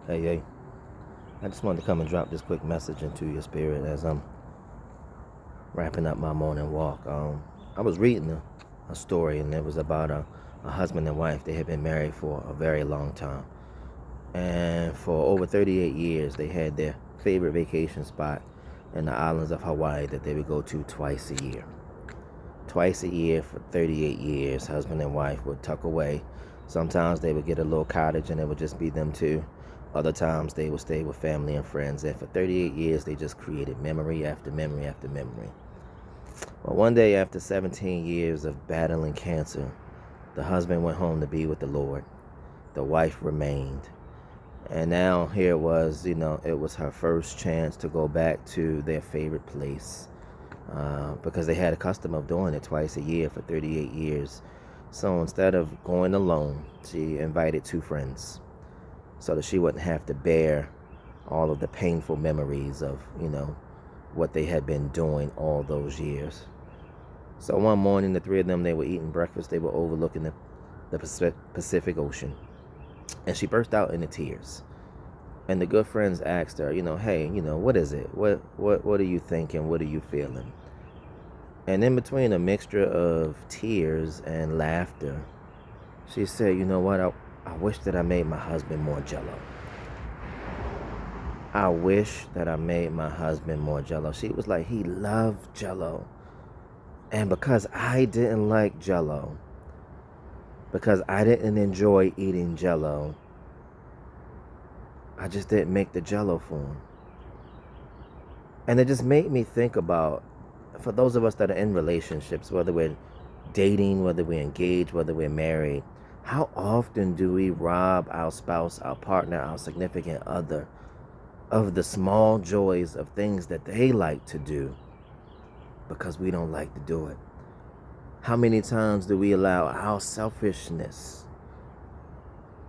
Hey, I just wanted to come and drop this quick message into your spirit as I'm wrapping up my morning walk. I was reading a story, and it was about a husband and wife. They had been married for a very long time. And for over 38 years, they had their favorite vacation spot in the islands of Hawaii that they would go to twice a year. Twice a year for 38 years, husband and wife would tuck away. Sometimes they would get a little cottage and it would just be them two. Other times they would stay with family and friends. And for 38 years, they just created memory after memory after memory. Well, one day after 17 years of battling cancer, the husband went home to be with the Lord. The wife remained. And now here it was, it was her first chance to go back to their favorite place, because they had a custom of doing it twice a year for 38 years. So instead of going alone, she invited two friends so that she wouldn't have to bear all of the painful memories of, what they had been doing all those years. So one morning, the three of them, they were eating breakfast. They were overlooking the Pacific Ocean. And she burst out into tears. And the good friends asked her, hey, what is it? What are you thinking? What are you feeling? And in between a mixture of tears and laughter, she said, you know what? I wish that I made my husband more jello. I wish that I made my husband more jello. She was like, he loved jello. And because I didn't like jello, because I didn't enjoy eating jello, I just didn't make the jello for him. And it just made me think about, for those of us that are in relationships, whether we're dating, whether we're engaged, whether we're married, how often do we rob our spouse, our partner, our significant other of the small joys of things that they like to do because we don't like to do it? How many times do we allow our selfishness,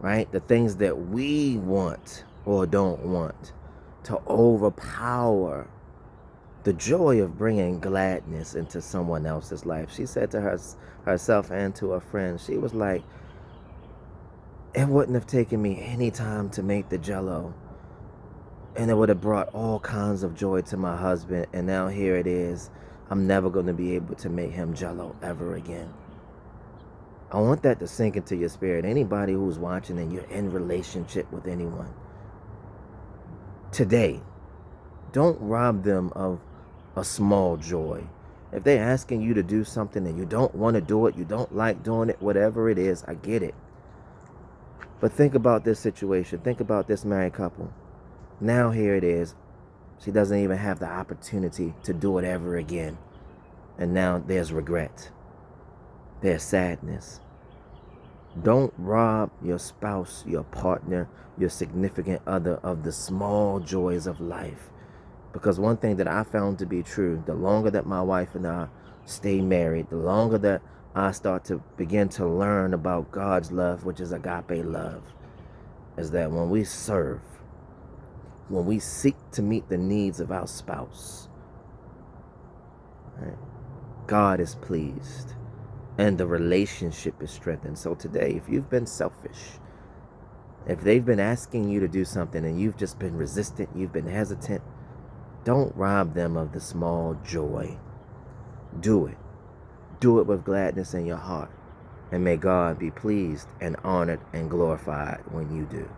right, the things that we want or don't want, to overpower the joy of bringing gladness into someone else's life? She said to herself and to her friends, she was like, it wouldn't have taken me any time to make the jello, and it would have brought all kinds of joy to my husband, and now here it is, I'm never going to be able to make him jello ever again. I want that to sink into your spirit. Anybody who's watching and you're in relationship with anyone today, don't rob them of a small joy. If they're asking you to do something and you don't want to do it, you don't like doing it, whatever it is, I get it. But think about this situation. Think about this married couple. Now here it is. She doesn't even have the opportunity to do it ever again. And now there's regret. There's sadness. Don't rob your spouse, your partner, your significant other of the small joys of life. Because one thing that I found to be true, the longer that my wife and I stay married, the longer that I start to begin to learn about God's love, which is agape love, is that when we serve, when we seek to meet the needs of our spouse, right, God is pleased and the relationship is strengthened. So today, if you've been selfish, if they've been asking you to do something and you've just been resistant, you've been hesitant, don't rob them of the small joy. Do it. Do it with gladness in your heart. And may God be pleased and honored and glorified when you do.